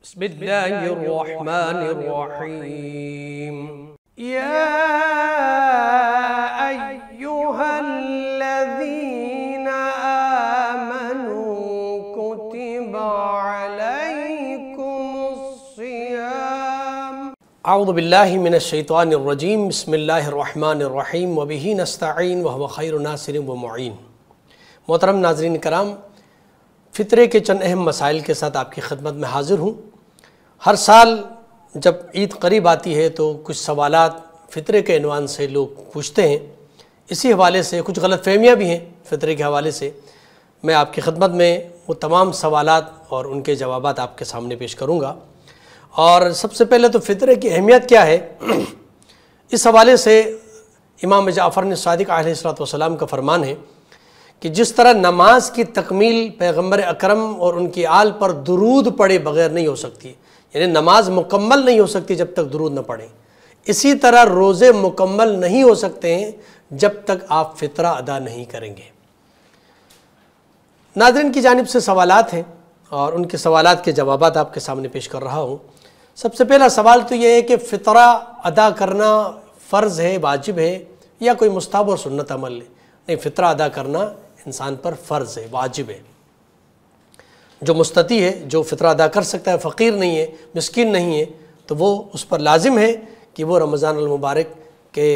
بسم الله الرحمن الرحيم يا أيها الذين آمنوا كتب عليكم الصيام اعوذ باللہ من الشیطان الرجیم بسم اللہ الرحمن الرحیم وبہ نستعین وہو خیر ناصر و معین۔ محترم ناظرین کرام، فطرے کے چند اہم مسائل کے ساتھ آپ کی خدمت میں حاضر ہوں۔ ہر سال جب عید قریب آتی ہے تو کچھ سوالات فطرے کے عنوان سے لوگ پوچھتے ہیں، اسی حوالے سے کچھ غلط فہمیاں بھی ہیں فطرے کے حوالے سے۔ میں آپ کی خدمت میں وہ تمام سوالات اور ان کے جوابات آپ کے سامنے پیش کروں گا۔ اور سب سے پہلے تو فطرے کی اہمیت کیا ہے، اس حوالے سے امام جعفر صادق علیہ السلام کا فرمان ہے کہ جس طرح نماز کی تکمیل پیغمبر اکرم اور ان کی آل پر درود پڑھے بغیر نہیں ہو سکتی، یعنی نماز مکمل نہیں ہو سکتی جب تک درود نہ پڑھیں، اسی طرح روزے مکمل نہیں ہو سکتے ہیں جب تک آپ فطرہ ادا نہیں کریں گے۔ ناظرین کی جانب سے سوالات ہیں اور ان کے سوالات کے جوابات آپ کے سامنے پیش کر رہا ہوں۔ سب سے پہلا سوال تو یہ ہے کہ فطرہ ادا کرنا فرض ہے، واجب ہے، یا کوئی مستحب اور سنت عمل ہے؟ نہیں، فطرہ ادا کرنا انسان پر فرض ہے، واجب ہے۔ جو مستطیع ہے، جو فطرہ ادا کر سکتا ہے، فقیر نہیں ہے، مسکین نہیں ہے، تو وہ اس پر لازم ہے کہ وہ رمضان المبارک کے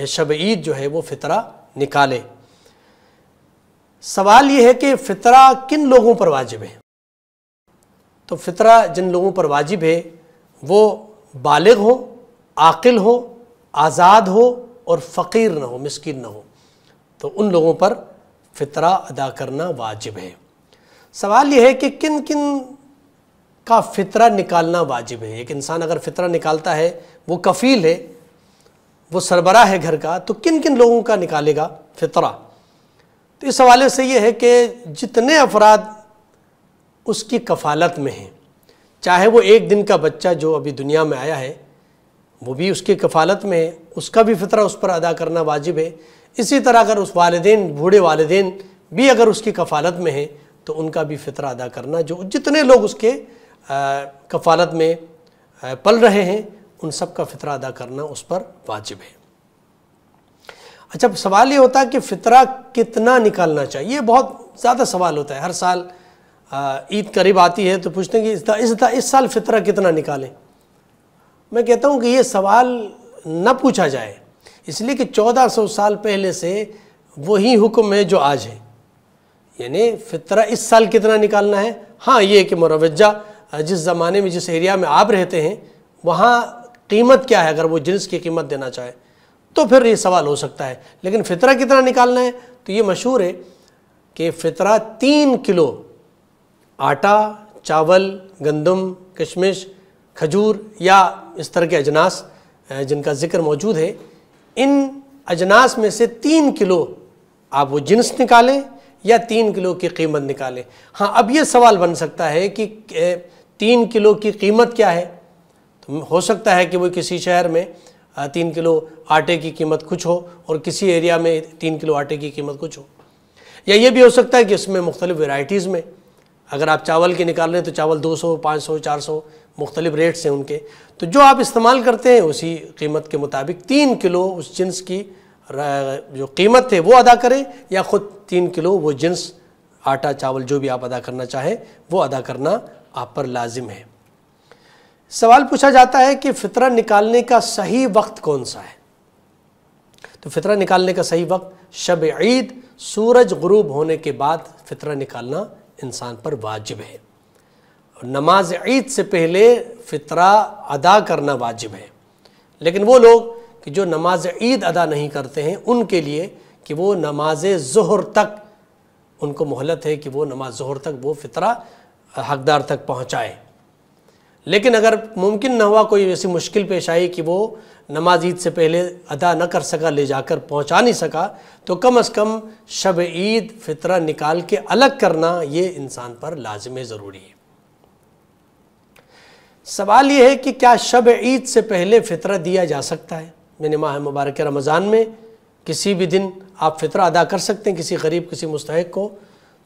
شب عید جو ہے وہ فطرہ نکالے۔ سوال یہ ہے کہ فطرہ کن لوگوں پر واجب ہے؟ تو فطرہ جن لوگوں پر واجب ہے وہ بالغ ہو، عاقل ہو، آزاد ہو اور فقیر نہ ہو، مسکین نہ ہو، تو ان لوگوں پر فطرہ ادا کرنا واجب ہے۔ سوال یہ ہے کہ کن کن کا فطرہ نکالنا واجب ہے؟ ایک انسان اگر فطرہ نکالتا ہے، وہ کفیل ہے، وہ سربراہ ہے گھر کا، تو کن کن لوگوں کا نکالے گا فطرہ؟ تو اس حوالے سے یہ ہے کہ جتنے افراد اس کی کفالت میں ہیں، چاہے وہ ایک دن کا بچہ جو ابھی دنیا میں آیا ہے وہ بھی اس کی کفالت میں ہے، اس کا بھی فطرہ اس پر ادا کرنا واجب ہے۔ اسی طرح اگر اس والدین، بوڑھے والدین بھی اگر اس کی کفالت میں ہیں تو ان کا بھی فطرہ ادا کرنا، جو جتنے لوگ اس کے کفالت میں پل رہے ہیں ان سب کا فطرہ ادا کرنا اس پر واجب ہے۔ اچھا، سوال یہ ہوتا ہے کہ فطرہ کتنا نکالنا چاہیے؟ یہ بہت زیادہ سوال ہوتا ہے، ہر سال عید قریب آتی ہے تو پوچھتے ہیں کہ اس سال فطرہ کتنا نکالیں؟ میں کہتا ہوں کہ یہ سوال نہ پوچھا جائے، اس لیے کہ 1400 سال پہلے سے وہی حکم ہے جو آج ہے، یعنی فطرہ اس سال کتنا نکالنا ہے۔ ہاں، یہ کہ مروجہ جس زمانے میں، جس ایریا میں آپ رہتے ہیں، وہاں قیمت کیا ہے، اگر وہ جنس کی قیمت دینا چاہے تو پھر یہ سوال ہو سکتا ہے، لیکن فطرہ کتنا نکالنا ہے تو یہ مشہور ہے کہ فطرہ 3 کلو آٹا، چاول، گندم، کشمش، کھجور یا اس طرح کے اجناس جن کا ذکر موجود ہے، ان اجناس میں سے 3 کلو آپ وہ جنس نکالیں یا 3 کلو کی قیمت نکالیں۔ ہاں، اب یہ سوال بن سکتا ہے کہ 3 کلو کی قیمت کیا ہے؟ تو ہو سکتا ہے کہ وہ کسی شہر میں 3 کلو آٹے کی قیمت کچھ ہو اور کسی ایریا میں 3 کلو آٹے کی قیمت کچھ ہو، یا یہ بھی ہو سکتا ہے کہ اس میں مختلف ورائٹیز میں، اگر آپ چاول کی نکال رہے ہیں تو چاول 200، 500، 400 مختلف ریٹس ہیں ان کے، تو جو آپ استعمال کرتے ہیں اسی قیمت کے مطابق 3 کلو اس جنس کی جو قیمت ہے وہ ادا کریں، یا خود 3 کلو وہ جنس آٹا، چاول جو بھی آپ ادا کرنا چاہیں وہ ادا کرنا آپ پر لازم ہے۔ سوال پوچھا جاتا ہے کہ فطرہ نکالنے کا صحیح وقت کون سا ہے؟ تو فطرہ نکالنے کا صحیح وقت شب عید، سورج غروب ہونے کے بعد فطرہ نکالنا انسان پر واجب ہے، اور نماز عید سے پہلے فطرہ ادا کرنا واجب ہے۔ لیکن وہ لوگ کہ جو نماز عید ادا نہیں کرتے ہیں، ان کے لیے کہ وہ نماز ظہر تک ان کو مہلت ہے کہ وہ نماز ظہر تک وہ فطرہ حقدار تک پہنچائے۔ لیکن اگر ممکن نہ ہوا، کوئی ایسی مشکل پیش آئی کہ وہ نماز عید سے پہلے ادا نہ کر سکا، لے جا کر پہنچا نہیں سکا، تو کم از کم شب عید فطرہ نکال کے الگ کرنا یہ انسان پر لازم ضروری ہے۔ سوال یہ ہے کہ کیا شب عید سے پہلے فطرہ دیا جا سکتا ہے؟ یعنی ماہ مبارک رمضان میں کسی بھی دن آپ فطرہ ادا کر سکتے ہیں کسی غریب، کسی مستحق کو؟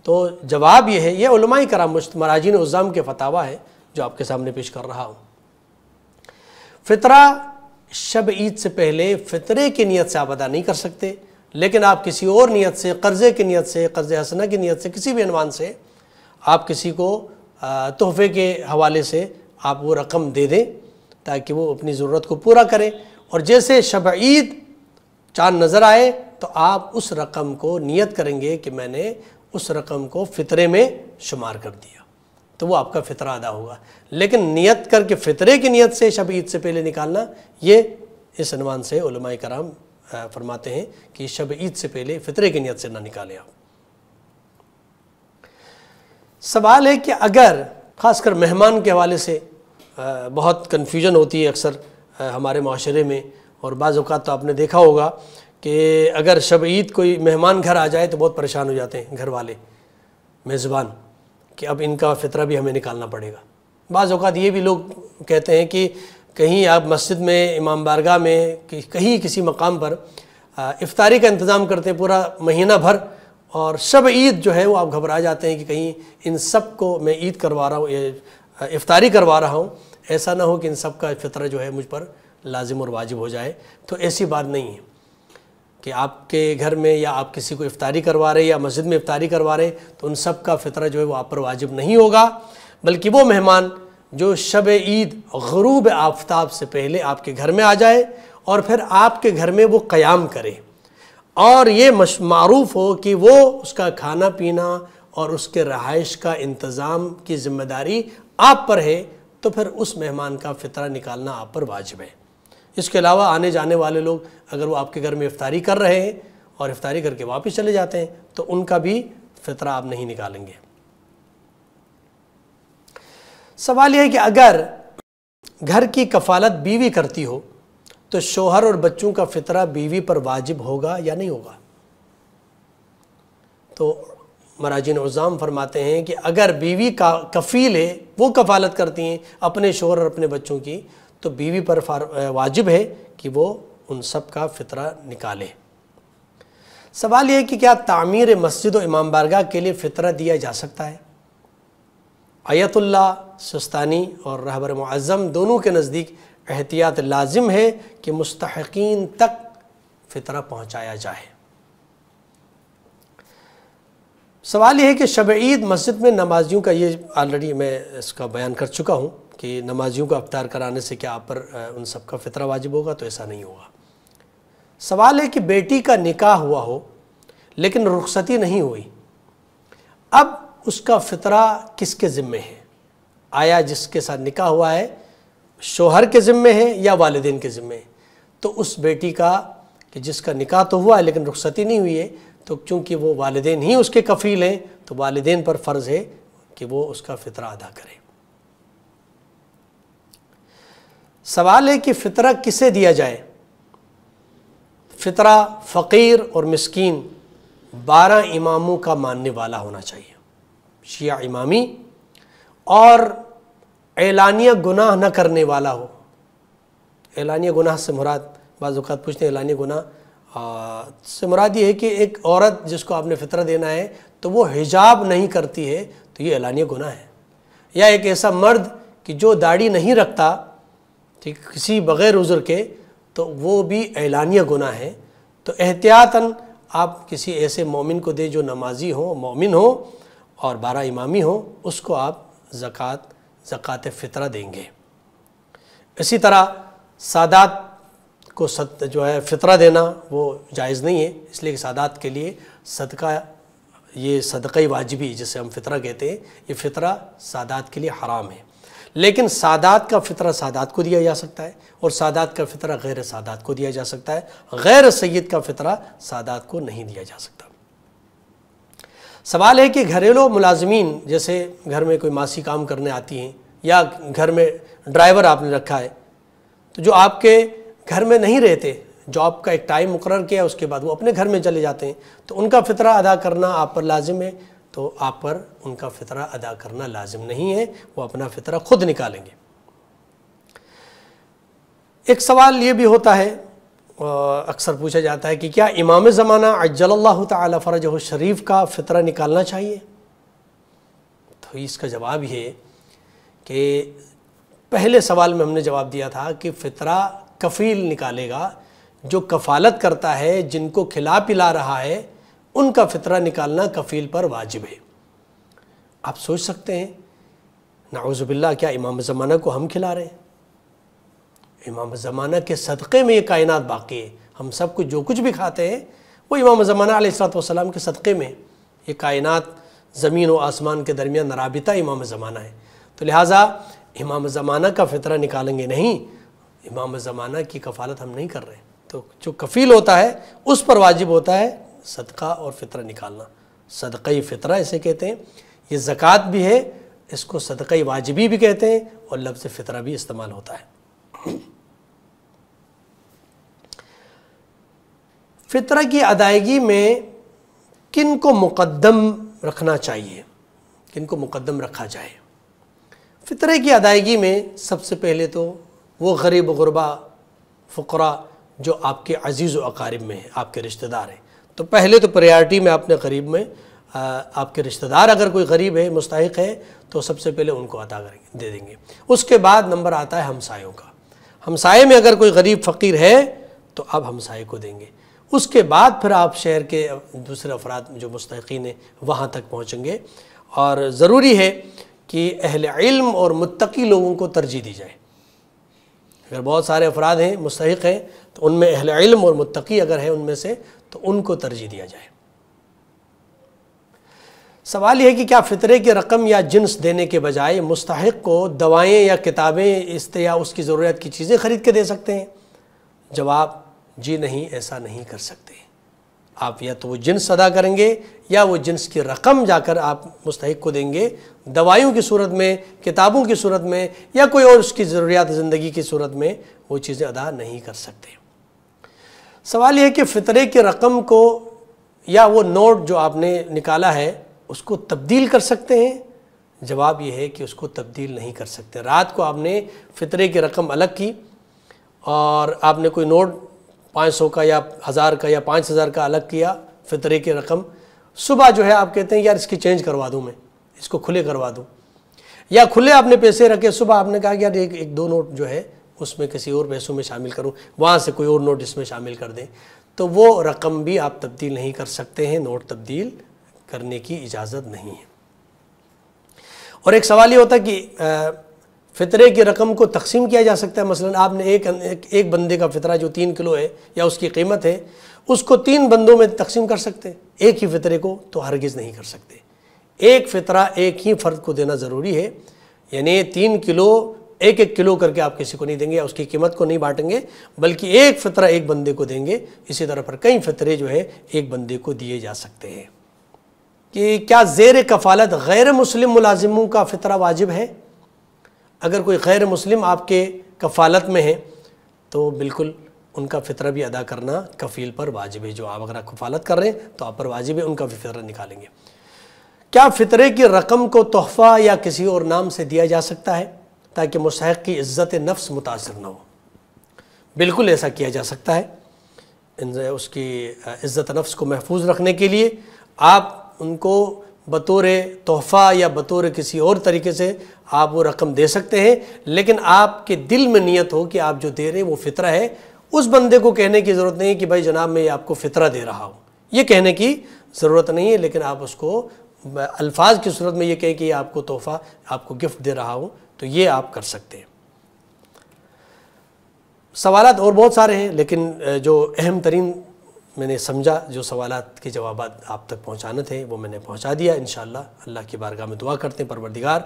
تو جواب یہ ہے، یہ علماء کرام مراجعین عظام کے فتاویٰ ہے، جو آپ کے سامنے پیش کر رہا ہوں۔ فطرہ شب عید سے پہلے فطرے کی نیت سے آپ ادا نہیں کر سکتے، لیکن آپ کسی اور نیت سے، قرضے کی نیت سے، قرض حسنہ کی نیت سے، کسی بھی عنوان سے آپ کسی کو تحفے کے حوالے سے آپ وہ رقم دے دیں تاکہ وہ اپنی ضرورت کو پورا کرے، اور جیسے شب عید چاند نظر آئے تو آپ اس رقم کو نیت کریں گے کہ میں نے اس رقم کو فطرے میں شمار کر دیا، تو وہ آپ کا فطرہ ادا ہوگا۔ لیکن نیت کر کے فطرے کی نیت سے شب عید سے پہلے نکالنا، یہ اس عنوان سے علماء کرام فرماتے ہیں کہ شب عید سے پہلے فطرے کی نیت سے نہ نکالیں آپ۔ سوال ہے کہ اگر خاص کر مہمان کے حوالے سے بہت کنفیوژن ہوتی ہے اکثر ہمارے معاشرے میں، اور بعض اوقات تو آپ نے دیکھا ہوگا کہ اگر شب عید کوئی مہمان گھر آ جائے تو بہت پریشان ہو جاتے ہیں گھر والے میزبان کہ اب ان کا فطرہ بھی ہمیں نکالنا پڑے گا۔ بعض اوقات یہ بھی لوگ کہتے ہیں کہ کہیں آپ مسجد میں، امام بارگاہ میں، کہیں کسی مقام پر افطاری کا انتظام کرتے ہیں پورا مہینہ بھر، اور شب عید جو ہے وہ آپ گھبرا جاتے ہیں کہ کہیں ان سب کو میں عید کروا رہا ہوں، افطاری کروا رہا ہوں، ایسا نہ ہو کہ ان سب کا فطرہ جو ہے مجھ پر لازم اور واجب ہو جائے۔ تو ایسی بات نہیں ہے کہ آپ کے گھر میں یا آپ کسی کو افطاری کروا رہے یا مسجد میں افطاری کروا رہے تو ان سب کا فطرہ جو ہے وہ آپ پر واجب نہیں ہوگا، بلکہ وہ مہمان جو شب عید غروب آفتاب سے پہلے آپ کے گھر میں آ جائے اور پھر آپ کے گھر میں وہ قیام کرے، اور یہ معروف ہو کہ وہ اس کا کھانا پینا اور اس کے رہائش کا انتظام کی ذمہ داری آپ پر ہے، تو پھر اس مہمان کا فطرہ نکالنا آپ پر واجب ہے۔ اس کے علاوہ آنے جانے والے لوگ اگر وہ آپ کے گھر میں افطاری کر رہے ہیں اور افطاری کر کے واپس چلے جاتے ہیں تو ان کا بھی فطرہ آپ نہیں نکالیں گے۔ سوال یہ ہے کہ اگر گھر کی کفالت بیوی کرتی ہو تو شوہر اور بچوں کا فطرہ بیوی پر واجب ہوگا یا نہیں ہوگا؟ تو مراجعین عظام فرماتے ہیں کہ اگر بیوی کا کفیل ہے، وہ کفالت کرتی ہیں اپنے شوہر اور اپنے بچوں کی، تو بیوی پر واجب ہے کہ وہ ان سب کا فطرہ نکالے۔ سوال یہ ہے کہ کیا تعمیر مسجد و امام بارگاہ کے لیے فطرہ دیا جا سکتا ہے؟ آیت اللہ سستانی اور رہبر معظم دونوں کے نزدیک احتیاط لازم ہے کہ مستحقین تک فطرہ پہنچایا جائے۔ سوال یہ ہے کہ شب عید مسجد میں نمازیوں کا، یہ آلریڈی میں اس کا بیان کر چکا ہوں کہ نمازیوں کا افطار کرانے سے کیا آپ پر ان سب کا فطرہ واجب ہوگا؟ تو ایسا نہیں ہوگا۔ سوال ہے کہ بیٹی کا نکاح ہوا ہو لیکن رخصتی نہیں ہوئی، اب اس کا فطرہ کس کے ذمے ہے؟ آیا جس کے ساتھ نکاح ہوا ہے شوہر کے ذمے ہے یا والدین کے ذمے ہے؟ تو اس بیٹی کا کہ جس کا نکاح تو ہوا ہے لیکن رخصتی نہیں ہوئی ہے، تو چونکہ وہ والدین ہی اس کے کفیل ہیں تو والدین پر فرض ہے کہ وہ اس کا فطرہ ادا کرے۔ سوال ہے کہ فطرہ کسے دیا جائے؟ فطرہ فقیر اور مسکین 12 اماموں کا ماننے والا ہونا چاہیے، شیعہ امامی، اور اعلانیہ گناہ نہ کرنے والا ہو۔ اعلانیہ گناہ سے مراد، بعض اوقات پوچھتے ہیں اعلانیہ گناہ سے مراد یہ ہے کہ ایک عورت جس کو آپ نے فطرہ دینا ہے تو وہ حجاب نہیں کرتی ہے تو یہ اعلانیہ گناہ ہے، یا ایک ایسا مرد کہ جو داڑھی نہیں رکھتا ٹھیک کسی بغیر عذر کے، تو وہ بھی اعلانیہ گناہ ہے۔ تو احتیاطاً آپ کسی ایسے مومن کو دے جو نمازی ہو، مومن ہو اور 12 امامی ہو، اس کو آپ زکوٰۃ فطرہ دیں گے۔ اسی طرح سادات کو جو ہے فطرہ دینا وہ جائز نہیں ہے، اس لیے کہ سادات کے لیے صدقہ، یہ صدقہ واجبی جسے ہم فطرہ کہتے ہیں، یہ فطرہ سادات کے لیے حرام ہے۔ لیکن سادات کا فطرہ سادات کو دیا جا سکتا ہے، اور سادات کا فطرہ غیر سادات کو دیا جا سکتا ہے، غیر سید کا فطرہ سادات کو نہیں دیا جا سکتا۔ سوال ہے کہ گھریلو ملازمین جیسے گھر میں کوئی ماسی کام کرنے آتی ہیں یا گھر میں ڈرائیور آپ نے رکھا ہے، تو جو آپ کے گھر میں نہیں رہتے، جاب کا ایک ٹائم مقرر کیا اس کے بعد وہ اپنے گھر میں چلے جاتے ہیں، تو ان کا فطرہ ادا کرنا آپ پر لازم ہے، تو آپ پر ان کا فطرہ ادا کرنا لازم نہیں ہے، وہ اپنا فطرہ خود نکالیں گے۔ ایک سوال یہ بھی ہوتا ہے، اکثر پوچھا جاتا ہے کہ کیا امام زمانہ عجل اللہ تعالی فرجہ شریف کا فطرہ نکالنا چاہیے؟ تو اس کا جواب یہ ہے کہ پہلے سوال میں ہم نے جواب دیا تھا کہ فطرہ کفیل نکالے گا، جو کفالت کرتا ہے، جن کو کھلا پلا رہا ہے، ان کا فطرہ نکالنا کفیل پر واجب ہے۔ آپ سوچ سکتے ہیں نعوذ باللہ کیا امام زمانہ کو ہم کھلا رہے ہیں؟ امام زمانہ کے صدقے میں یہ کائنات باقی ہے۔ ہم سب کو جو کچھ بھی کھاتے ہیں وہ امام زمانہ علیہ السلام کے صدقے میں، یہ کائنات زمین و آسمان کے درمیان رابطہ امام زمانہ ہے۔ تو لہٰذا امام زمانہ کا فطرہ نکالیں گے نہیں، امام زمانہ کی کفالت ہم نہیں کر رہے۔ تو جو کفیل ہوتا ہے اس پر واجب ہوتا ہے صدقہ اور فطرہ نکالنا، صدقہ فطرہ اسے کہتے ہیں۔ یہ زکوٰۃ بھی ہے، اس کو صدقہ واجبی بھی کہتے ہیں، اور لفظ فطرہ بھی استعمال ہوتا ہے۔ فطرہ کی ادائیگی میں کن کو مقدم رکھنا چاہیے، کن کو مقدم رکھا جائے؟ فطرے کی ادائیگی میں سب سے پہلے تو وہ غریب و غربا فقراء جو آپ کے عزیز و اقارب میں ہیں، آپ کے رشتہ دار ہیں، تو پہلے تو پریارٹی میں اپنے قریب میں آپ کے رشتہ دار اگر کوئی غریب ہے، مستحق ہے، تو سب سے پہلے ان کو عطا دے دیں گے۔ اس کے بعد نمبر آتا ہے ہمسایوں کا۔ ہمسائے میں اگر کوئی غریب فقیر ہے تو آپ ہمسائے کو دیں گے۔ اس کے بعد پھر آپ شہر کے دوسرے افراد جو مستحقین ہیں وہاں تک پہنچیں گے، اور ضروری ہے کہ اہل علم اور متقی لوگوں کو ترجیح دی جائے۔ اگر بہت سارے افراد ہیں مستحق ہیں تو ان میں اہل علم اور متقی اگر ہیں ان میں سے تو ان کو ترجیح دیا جائے۔ سوال یہ ہے کہ کیا فطرے کی رقم یا جنس دینے کے بجائے مستحق کو دوائیں یا کتابیں یا اس کی ضرورت کی چیزیں خرید کے دے سکتے ہیں؟ جواب جی نہیں، ایسا نہیں کر سکتے۔ آپ یا تو وہ جنس ادا کریں گے یا وہ جنس کی رقم جا کر آپ مستحق کو دیں گے، دوائیوں کی صورت میں، کتابوں کی صورت میں، یا کوئی اور اس کی ضروریات زندگی کی صورت میں وہ چیزیں ادا نہیں کر سکتے۔ سوال یہ ہے کہ فطرے کی رقم کو یا وہ نوٹ جو آپ نے نکالا ہے اس کو تبدیل کر سکتے ہیں؟ جواب یہ ہے کہ اس کو تبدیل نہیں کر سکتے۔ رات کو آپ نے فطرے کی رقم الگ کی اور آپ نے کوئی نوٹ 500 کا یا 1000 کا یا 5000 کا الگ کیا فطرے کی رقم، صبح جو ہے آپ کہتے ہیں یار اس کی چینج کروا دوں، میں اس کو کھلے کروا دوں، یا کھلے آپ نے پیسے رکھے، صبح آپ نے کہا کہ یار ایک دو نوٹ جو ہے اس میں کسی اور پیسوں میں شامل کروں، وہاں سے کوئی اور نوٹ اس میں شامل کر دیں، تو وہ رقم بھی آپ تبدیل نہیں کر سکتے ہیں، نوٹ تبدیل کرنے کی اجازت نہیں ہے۔ اور ایک سوال یہ ہوتا ہے کہ فطرے کی رقم کو تقسیم کیا جا سکتا ہے؟ مثلا آپ نے ایک بندے کا فطرہ جو 3 کلو ہے یا اس کی قیمت ہے، اس کو 3 بندوں میں تقسیم کر سکتے ہیں؟ ایک ہی فطرے کو تو ہرگز نہیں کر سکتے۔ ایک فطرہ ایک ہی فرد کو دینا ضروری ہے، یعنی 3 کلو 1 کلو کر کے آپ کسی کو نہیں دیں گے یا اس کی قیمت کو نہیں بانٹیں گے، بلکہ ایک فطرہ ایک بندے کو دیں گے۔ اسی طرح پر کئی فطرے جو ہے ایک بندے کو دیے جا سکتے ہیں۔ کہ کیا زیر کفالت غیر مسلم ملازموں کا فطرہ واجب ہے؟ اگر کوئی غیر مسلم آپ کے کفالت میں ہے تو بالکل ان کا فطرہ بھی ادا کرنا کفیل پر واجب ہے۔ جو آپ اگر کفالت کر رہے ہیں تو آپ پر واجب ہے، ان کا بھی فطرہ نکالیں گے۔ کیا فطرے کی رقم کو تحفہ یا کسی اور نام سے دیا جا سکتا ہے تاکہ مستحق کی عزت نفس متاثر نہ ہو؟ بالکل ایسا کیا جا سکتا ہے۔ اس کی عزت نفس کو محفوظ رکھنے کے لیے آپ ان کو بطور تحفہ یا بطور کسی اور طریقے سے آپ وہ رقم دے سکتے ہیں، لیکن آپ کے دل میں نیت ہو کہ آپ جو دے رہے ہیں وہ فطرہ ہے۔ اس بندے کو کہنے کی ضرورت نہیں ہے کہ بھائی جناب میں آپ کو فطرہ دے رہا ہوں، یہ کہنے کی ضرورت نہیں ہے، لیکن آپ اس کو الفاظ کی صورت میں یہ کہیں کہ آپ کو تحفہ، آپ کو گفٹ دے رہا ہوں، تو یہ آپ کر سکتے ہیں۔ سوالات اور بہت سارے ہیں، لیکن جو اہم ترین میں نے سمجھا جو سوالات کے جوابات آپ تک پہنچانے تھے وہ میں نے پہنچا دیا۔ انشاءاللہ اللہ کی بارگاہ میں دعا کرتے ہیں پروردگار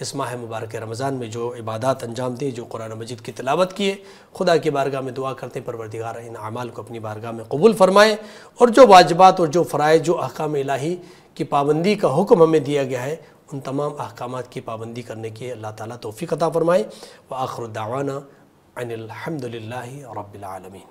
اس ماہ مبارک رمضان میں جو عبادات انجام دی، جو قرآن مجید کی تلاوت کیے، خدا کی بارگاہ میں دعا کرتے ہیں پروردگار ان اعمال کو اپنی بارگاہ میں قبول فرمائے، اور جو واجبات اور جو فرائض، جو احکام الہی کی پابندی کا حکم ہمیں دیا گیا ہے، ان تمام احکامات کی پابندی کرنے کی اللہ تعالیٰ توفیق عطا فرمائے۔ وآخر دعوانا ان الحمد للہ رب العالمین۔